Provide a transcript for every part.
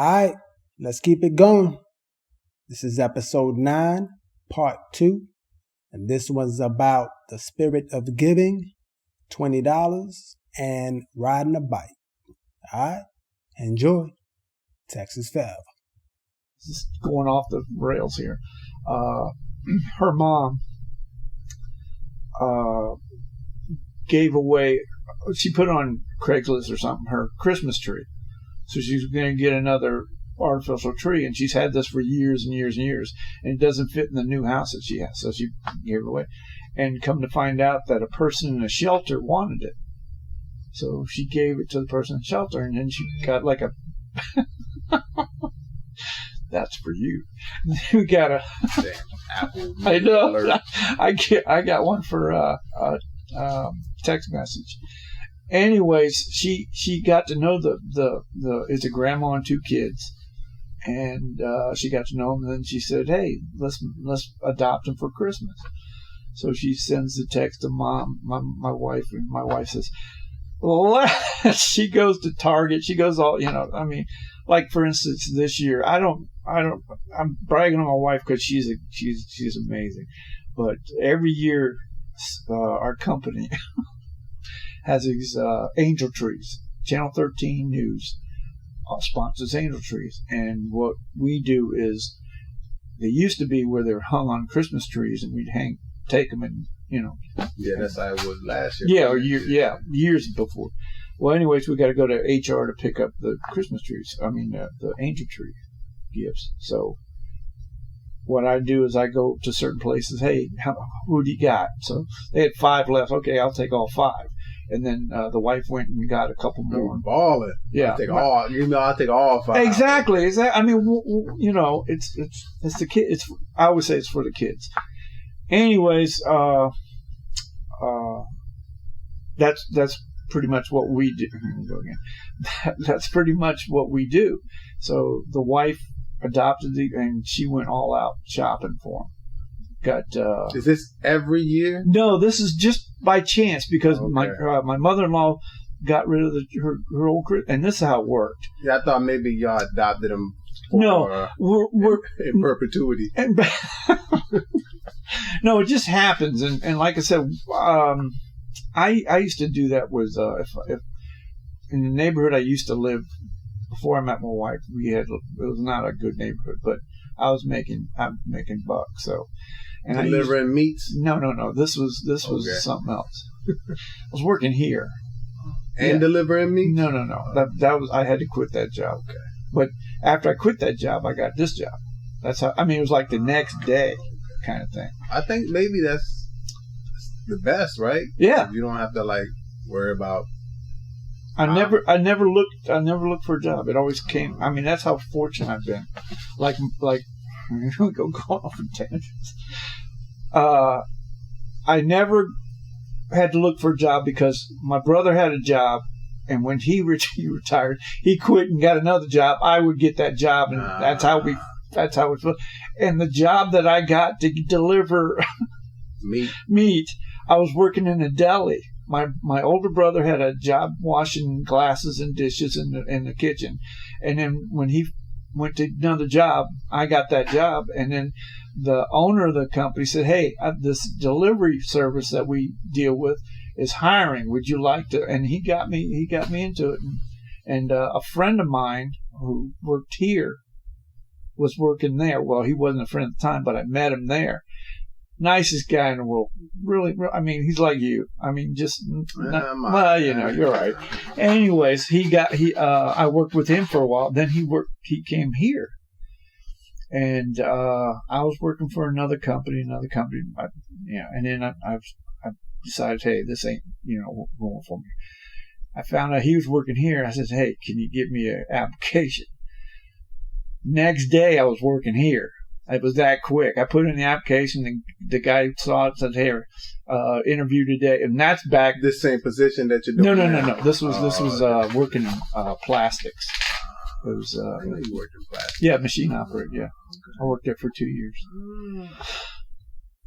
right, let's keep it going. This is episode 9, part 2. And this one's about the spirit of giving, $20, and riding a bike. All right, enjoy. Texas Forever. This is going off the rails here. Her mom gave away, she put on Craigslist or something, her Christmas tree. So she's going to get another artificial tree, and she's had this for years and years and years, and it doesn't fit in the new house that she has, so she gave it away. And come to find out that a person in a shelter wanted it. So she gave it to the person in the shelter, and then she got like a... That's for you. We got a... Damn, Apple. I know. Alert. I got one for text message. Anyways, she got to know the it's a grandma and 2 kids, and she got to know them. And then she said, "Hey, let's adopt them for Christmas." So she sends the text to mom, my wife, and my wife says, she goes to Target. She goes all, I mean, like for instance, this year, I'm bragging on my wife because she's amazing. But every year, our company has these angel trees. Channel 13 News sponsors angel trees. And what we do is, they used to be where they're hung on Christmas trees, and we'd take them and, Yeah, that's how it was last year. Years before. Well, anyways, we got to go to HR to pick up the Christmas trees. I mean, the angel tree gifts. So what I do is I go to certain places. Hey, who do you got? So they had 5 left. Okay, I'll take all 5. And then the wife went and got a couple more. Balling. Yeah. I'll take all 5. Exactly. I mean, it's the kid. I always say it's for the kids. Anyways, that's pretty much what we do. That's pretty much what we do. So the wife adopted and she went all out shopping for them. Is this every year? No, this is just by chance because Okay. my mother-in-law got rid of her old, and this is how it worked. Yeah, I thought maybe y'all adopted them No, we're in perpetuity. No, it just happens, and like I said, I used to do that with if in the neighborhood I used to live before I met my wife, it was not a good neighborhood, but I'm making bucks. So, and delivering meats. No. This was Okay. something else. I was working here And delivering meats. No. That was I had to quit that job. Okay. But after I quit that job, I got this job. That's how. I mean, it was like the next day kind of thing. I think maybe that's the best, right? Yeah. You don't have to worry about. I never looked for a job. It always came. I mean, that's how fortunate I've been. Like going off on tangents. I never had to look for a job because my brother had a job, and when he retired, he quit and got another job. I would get that job, and that's how it was. And the job that I got to deliver meat, I was working in a deli. My older brother had a job washing glasses and dishes in the kitchen, and then when he went to another job, I got that job, and then the owner of the company said, "Hey, this delivery service that we deal with is hiring. Would you like to?" And he got me into it, and a friend of mine who worked here was working there. Well, he wasn't a friend at the time, but I met him there. Nicest guy in the world. Really, I mean, he's like you. I mean, just you're right. Anyways, I worked with him for a while. Then he came here, and I was working for another company. And then I decided, hey, this ain't going for me. I found out he was working here. I said, hey, can you give me an application? Next day, I was working here. It was that quick. I put in the application, and the guy saw it and said, "Hey, interview today." And that's back. This same position that you're doing. No. This was working in plastics. It was. I know you worked in plastics. Yeah, machine operator. Yeah, I worked there for 2 years.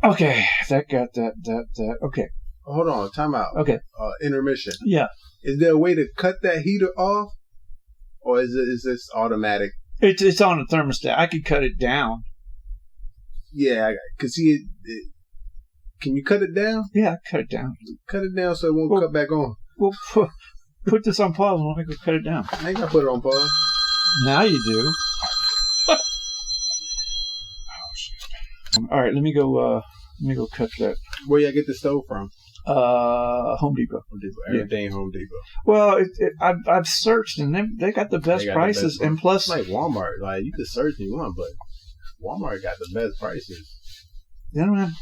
Okay, that got that. Okay. Hold on, time out. Okay. Intermission. Yeah. Is there a way to cut that heater off? Or is this automatic? It's on a thermostat. I could cut it down. Yeah, because can you cut it down? Yeah, cut it down. Cut it down so it won't cut back on. Well, put this on pause and let me go cut it down. I ain't gotta put it on pause. Now you do. Oh shit! All right, let me go cut that. Where y'all get the stove from? Home Depot. Home Depot. Everything Home Depot. Well, I've searched and they got the best prices, and plus, it's like Walmart. Like you can search if you want, but Walmart got the best prices. They don't have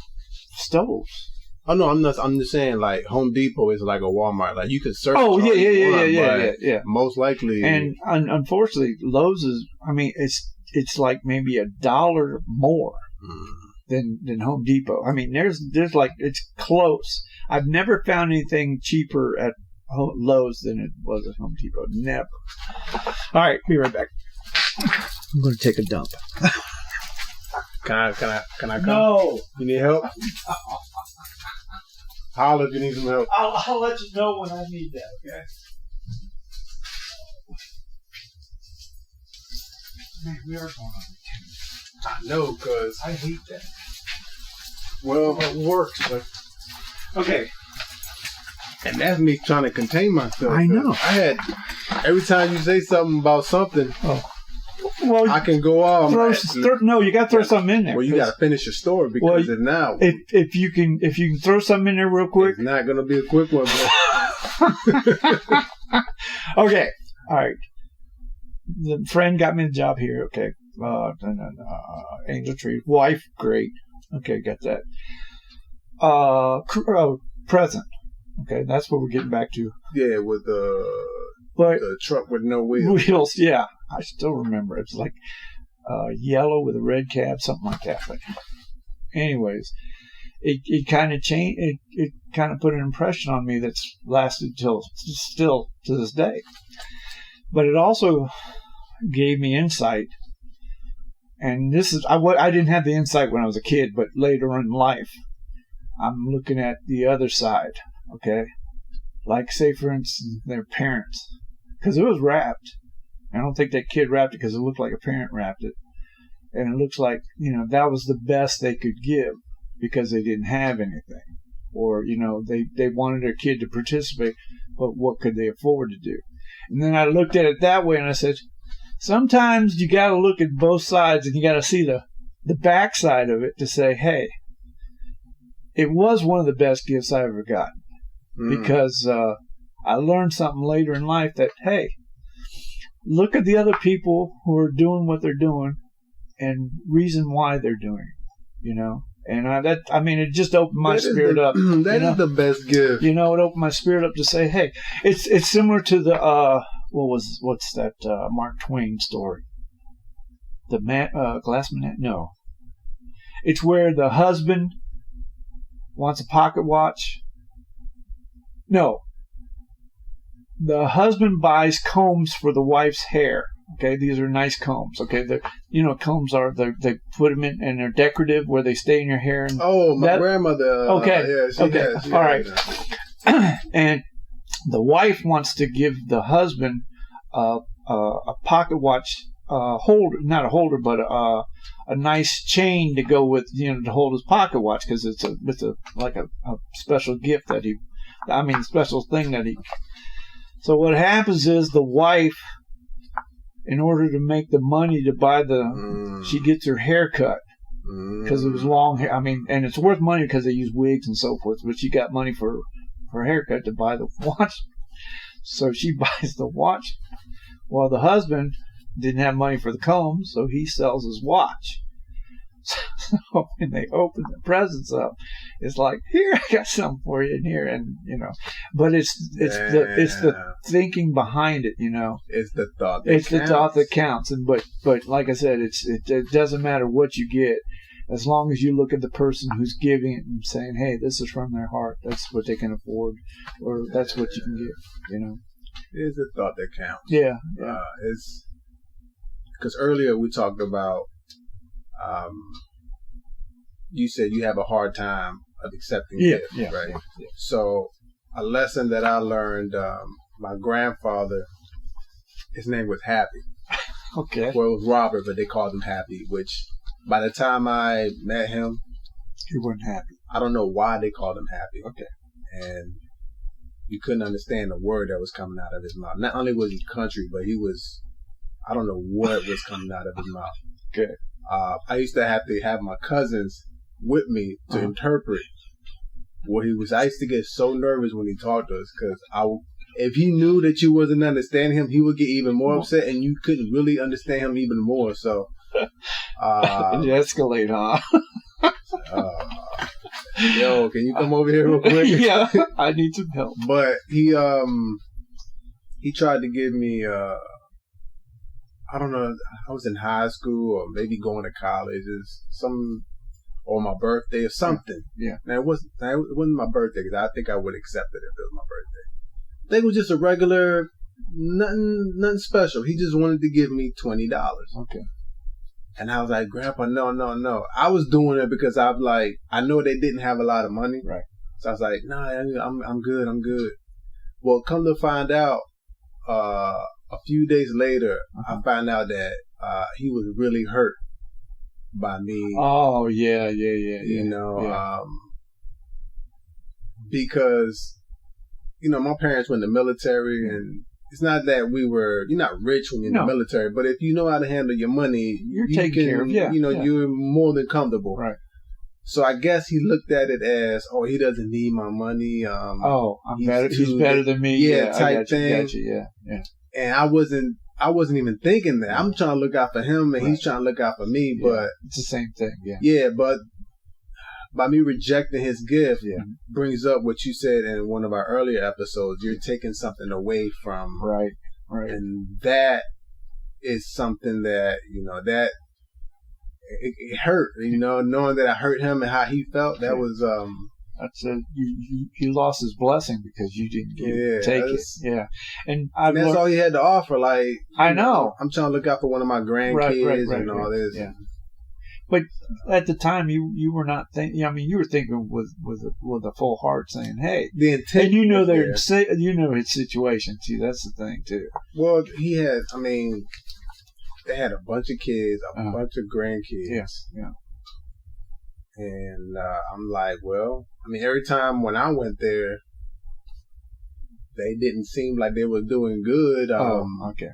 stoves. Oh no, I'm just saying like Home Depot is like a Walmart. Like you can search. Oh yeah. Most likely. And unfortunately, Lowe's is. I mean, it's like maybe $1 more than Home Depot. I mean, there's like it's close. I've never found anything cheaper at Lowe's than it was at Home Depot. Never. All right, be right back. I'm going to take a dump. Can I come? No. You need help? Holler if you need some help. I'll let you know when I need that, okay? Man, we are going on 10. I know, because I hate that. Well, it works, but... Okay. And that's me trying to contain myself. I know. Every time you say something about something, well, I can go off. No, you got to throw something in there. Well, you got to finish your story because now. If you can throw something in there real quick. It's not going to be a quick one, bro. Okay. All right. The friend got me the job here. Okay. Angel Tree. Wife, great. Okay, got that. Present. Okay, that's what we're getting back to. Yeah, with the truck with no wheels. Wheels, yeah. I still remember. It's like yellow with a red cab, something like that. But anyways, it kind of changed. It kind of put an impression on me that's lasted still to this day. But it also gave me insight. And this is I didn't have the insight when I was a kid, but later in life, I'm looking at the other side. Okay, like say for instance their parents, because it was wrapped. I don't think that kid wrapped it because it looked like a parent wrapped it, and it looks like that was the best they could give because they didn't have anything, or they wanted their kid to participate, but what could they afford to do? And then I looked at it that way, and I said, sometimes you got to look at both sides, and you got to see the backside of it to say, hey, it was one of the best gifts I ever got. Because I learned something later in life that, hey, look at the other people who are doing what they're doing and reason why they're doing it, And it just opened my spirit up. That is the best gift. It opened my spirit up to say, hey, it's similar to the, what's that Mark Twain story? The Glass Man? No. It's where the husband wants a pocket watch. No. The husband buys combs for the wife's hair. Okay, these are nice combs. Okay, combs are they put them in and they're decorative where they stay in your hair. And my grandmother. Okay, yeah, all right. And the wife wants to give the husband a pocket watch holder, not a holder, but a nice chain to go with, to hold his pocket watch because it's a special gift special thing that he. So what happens is the wife, in order to make the money to buy she gets her hair cut because it was long hair. And it's worth money because they use wigs and so forth. But she got money for her haircut to buy the watch, so she buys the watch. Well, the husband didn't have money for the comb, so he sells his watch. So when they open the presents up, it's like, here, I got something for you in here, and but it's the thinking behind it, It's the thought. The thought that counts, and but like I said, it doesn't matter what you get, as long as you look at the person who's giving it and saying, hey, this is from their heart. That's what they can afford, or that's what you can give, It's the thought that counts. Yeah. It's because earlier we talked about. You said you have a hard time of accepting gifts, right? Yeah. So a lesson that I learned, my grandfather, His name was Happy. Okay. Well, it was Robert, but they called him Happy, which by the time I met him, He wasn't happy. I don't know why they called him Happy. Okay. And you couldn't understand the word that was coming out of his mouth. Not only was he country, but he was, I don't know what was coming out of his mouth. Okay. I used to have my cousins with me to interpret what he was. I used to get so nervous when he talked to us because if he knew that you wasn't understanding him, he would get even more upset, and you couldn't really understand him even more. So, It escalate, huh? Yo, can you come over here real quick? Yeah, I need some help. But he tried to give me I don't know, I was in high school or maybe going to college, or my birthday or something. Yeah. Now it wasn't my birthday because I think I would accept it if it was my birthday. I think it was just a regular, nothing special. He just wanted to give me $20. Okay. And I was like, Grandpa, no. I was doing it because I know they didn't have a lot of money. Right. So I was like, nah, I'm good. Well, come to find out, a few days later, I found out that he was really hurt by me. Oh, yeah. You know, because, you know, my parents were in the military, and it's not that you're not rich when you're in the military, but if you know how to handle your money, you're taken care of. Yeah. You're more than comfortable. Right. So I guess he looked at it as, he doesn't need my money. He's better than me. Yeah, type thing. Gotcha. Yeah. And I wasn't even thinking that. I'm trying to look out for him, and he's trying to look out for me. Yeah. But it's the same thing. Yeah. Yeah, but by me rejecting his gift, brings up what you said in one of our earlier episodes. You're taking something away from. Right. And that is something that, that it hurt, knowing that I hurt him and how he felt. That was that's you lost his blessing because you didn't take it. Yeah, and that's all he had to offer. Like, I know. I'm trying to look out for one of my grandkids and all this. Yeah. But at the time, you were not thinking. I mean, you were thinking with a full heart, saying, "Hey." The intent, and you know his situation too. That's the thing too. Well, he had. I mean, they had a bunch of kids, a bunch of grandkids. Yes. Yeah. And I'm like, well, I mean, every time when I went there, they didn't seem like they were doing good. Okay.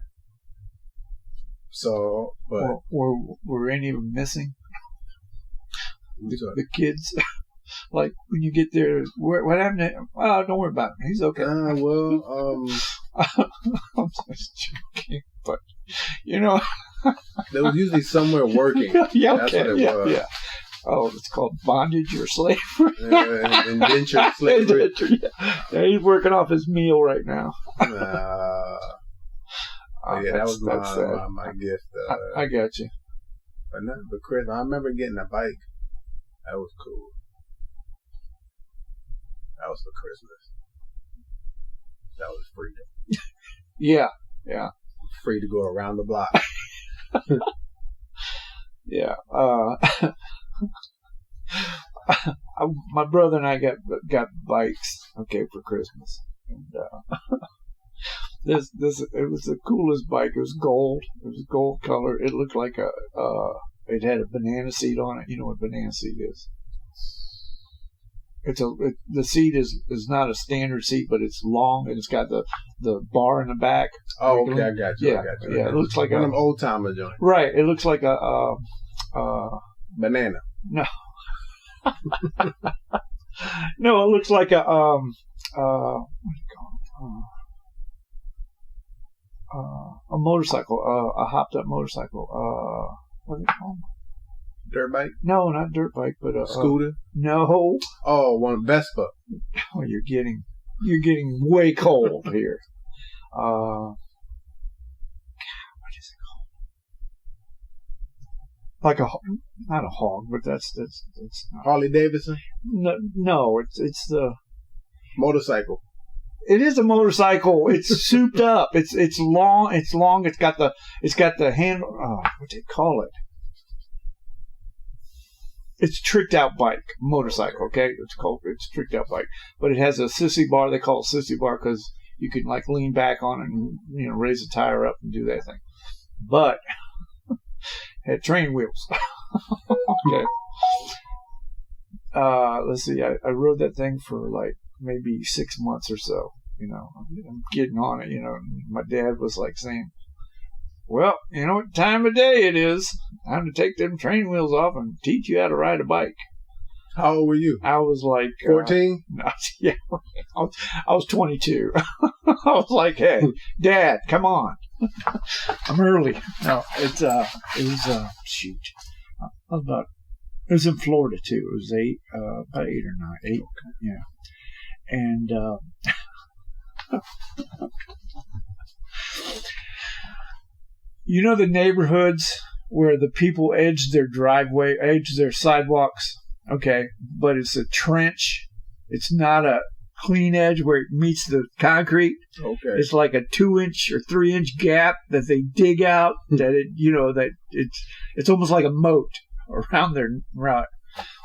So, but were any of them missing? The kids, like when you get there, what happened to him? Oh, don't worry about him. He's okay. I'm just joking, but there was usually somewhere working. Yeah, okay. That's what it was. Yeah. Oh, it's called bondage or slavery. Indentured slavery. Yeah, he's working off his meal right now. That was my gift. I got you. But Chris, I remember getting a bike. That was cool. That was for Christmas. That was freedom. Yeah. Free to go around the block. Yeah. My brother and I got bikes, for Christmas, and it was the coolest bike. It was gold. It was gold color. It looked like it had a banana seat on it. You know what a banana seat is? The seat is not a standard seat, but it's long and it's got the bar in the back. Oh, okay, I got you. Yeah, it looks like one of them old timer joints. Right, it looks like a banana. No. No, it looks like a what do you call it? A motorcycle, a hopped up motorcycle. What do you call them? Dirt bike? No, not dirt bike, but a scooter. No. Oh, one Vespa. Oh, you're getting way cold here. What is it called? Like not a hog, but that's not. Harley Davidson. No, it's the motorcycle. It is a motorcycle. It's souped up. It's long. It's long. It's got the handle. What do you call it? It's tricked out bike, motorcycle. Okay, it's tricked out bike, but it has a sissy bar. They call it sissy bar because you can like lean back on it and, you know, raise the tire up and do that thing. But had train wheels. Okay. Let's see. I rode that thing for like maybe 6 months or so. You know, I'm getting on it. You know, and my dad was like saying, "Well, you know what time of day it is? Time to take them train wheels off and teach you how to ride a bike." How old were you? I was like 14. Yeah, I was 22. I was like, "Hey, Dad, come on, I'm early." No, it was shoot. It was in Florida too. It was about 8 or 9. 8, yeah. And you know the neighborhoods where the people edge their sidewalks. Okay, but it's a trench. It's not a clean edge where it meets the concrete. Okay. It's like a 2-inch or 3-inch gap that they dig out. That it's almost like a moat around there. Right.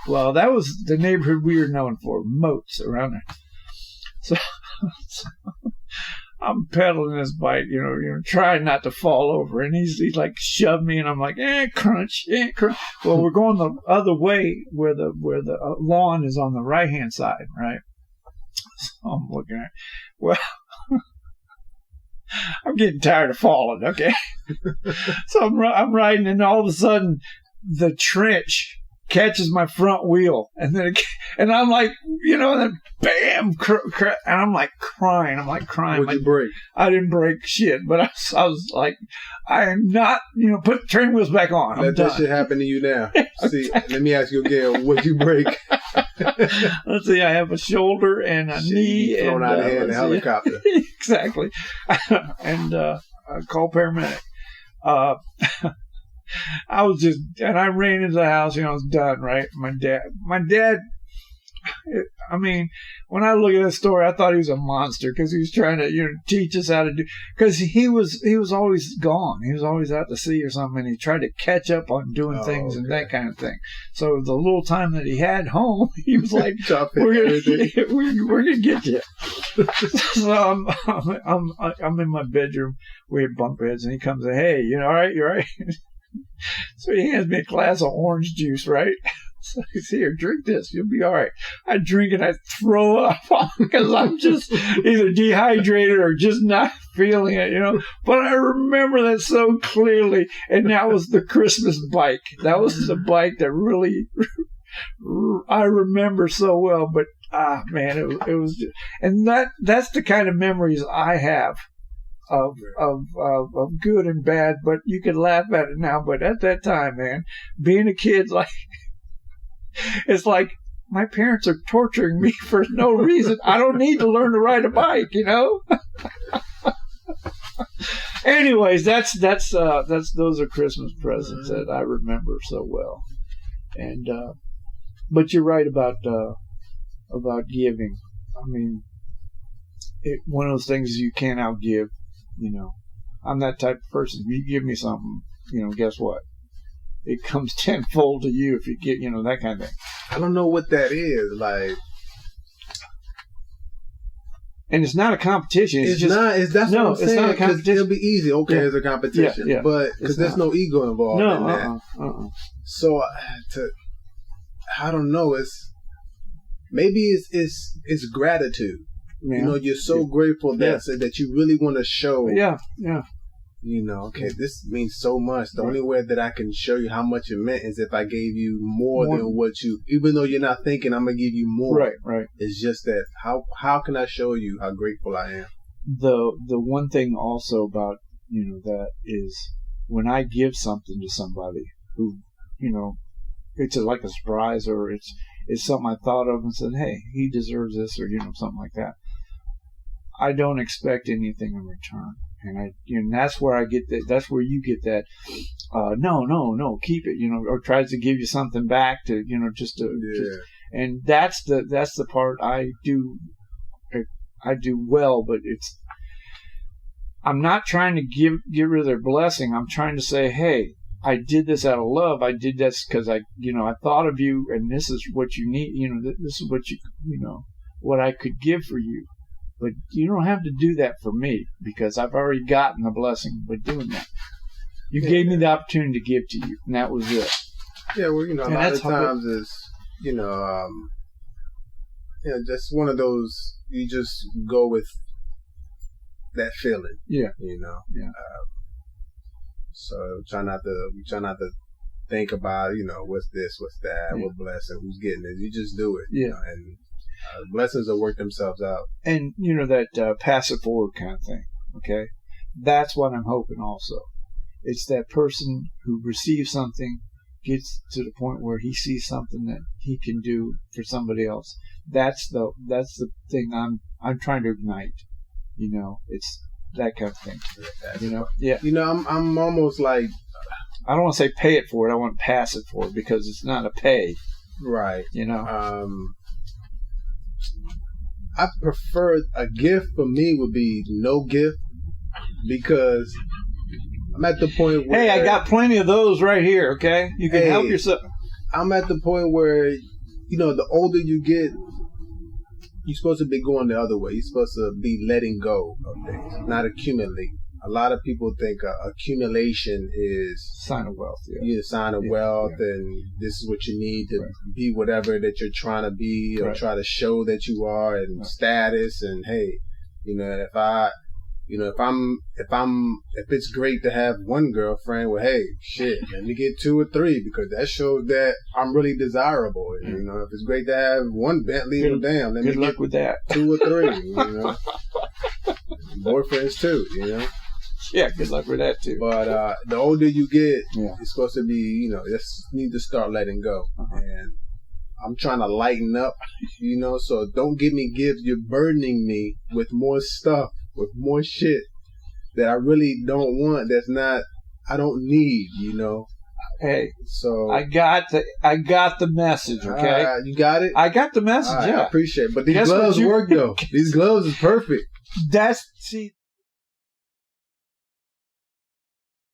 Well, that was the neighborhood we were known for, moats around there. So I'm pedaling this bike, you know, trying not to fall over, and he's like shoved me, and I'm like, crunch. Well, we're going the other way where the lawn is on the right hand side, right? So I'm looking at, well, I'm getting tired of falling. Okay, so I'm riding, and all of a sudden, the trench catches my front wheel, and I'm like, you know, and then bam, and I'm like crying. Would you brake? I didn't break shit, but I was like, I am not, you know, put the train wheels back on. Let that shit happen to you now. See, let me ask you again, would you brake? Let's see, I have a shoulder and a knee. Thrown out of hand in a helicopter. Exactly. And I call paramedic. And I ran into the house, you know, I was done, right? My dad, I mean, when I look at this story, I thought he was a monster because he was trying to, you know, teach us how to do, because he was always gone. He was always out to sea or something, and he tried to catch up on doing things and that kind of thing. So the little time that he had home, he was like, we're gonna get you. So I'm in my bedroom. We had bunk beds, and he comes and, hey, you know, all right, you're right. So he hands me a glass of orange juice, right? So he's here, drink this, you'll be all right. I drink it, I throw up because I'm just either dehydrated or just not feeling it, you know. But I remember that so clearly, and that was the Christmas bike. That was the bike that really I remember so well. But man, it was, just, and that's the kind of memories I have. Of good and bad, but you can laugh at it now. But at that time, man, being a kid, like, it's like my parents are torturing me for no reason. I don't need to learn to ride a bike, you know. Anyways, that's those are Christmas presents that I remember so well. And but you're right about giving. I mean, one of those things you can't outgive. You know, I'm that type of person. If you give me something, you know, guess what? It comes tenfold to you if you get, you know, that kind of thing. I don't know what that is. Like, and it's not a competition. That's what I'm saying. It's not a competition. It'll be easy. Okay, it's a competition. Yeah. But because there's no ego involved in that. So, I don't know. Maybe it's gratitude. Yeah. You know, you're so grateful that you really want to show. Yeah. You know, okay, this means so much. The only way that I can show you how much it meant is if I gave you more than what you, even though you're not thinking I'm going to give you more. Right. It's just that how can I show you how grateful I am? The one thing also about, you know, that is when I give something to somebody who, you know, it's like a surprise or it's something I thought of and said, hey, he deserves this, or, you know, something like that. I don't expect anything in return. And that's where I get that. That's where you get that. No, keep it. You know, or tries to give you something back to, you know, and that's the part I do well. But I'm not trying to get rid of their blessing. I'm trying to say, hey, I did this out of love. I did this because I thought of you, and this is what you need. You know, this is what you know, what I could give for you. But you don't have to do that for me because I've already gotten the blessing by doing that. You gave me the opportunity to give to you, and that was it. Yeah, well, a lot of times is, just one of those, you just go with that feeling. Yeah. Yeah. So try not to think about, what's this, what's that, what blessing, who's getting it. You just do it. Yeah. And blessings will work themselves out. And, that pass it forward kind of thing. Okay. That's what I'm hoping also. It's that person who receives something, gets to the point where he sees something that he can do for somebody else. That's the thing I'm trying to ignite. It's that kind of thing. Yeah. I'm almost like, I don't want to say pay it forward. I want to pass it forward because it's not a pay. Right. I prefer a gift for me would be no gift because I'm at the point where... Hey, I got plenty of those right here, okay? You can help yourself. I'm at the point where, the older you get, you're supposed to be going the other way. You're supposed to be letting go of things, not accumulate. A lot of people think accumulation is... sign of wealth, a sign of wealth, and this is what you need to be whatever that you're trying to be or try to show that you are and status. And, hey, if it's great to have one girlfriend, well, hey, shit, let me get 2 or 3 because that shows that I'm really desirable. And, if it's great to have one Bentley, well, damn, let me luck with that. 2 or 3, boyfriends too, Yeah, good luck with that too. But the older you get, it's supposed to be, you just need to start letting go. And I'm trying to lighten up, so don't give me gifts. You're burdening me with more stuff, with more shit that I really don't want. I don't need, Hey, so I got the message, okay? You got it? I got the message, I appreciate it. But these gloves work though. These gloves is perfect. See,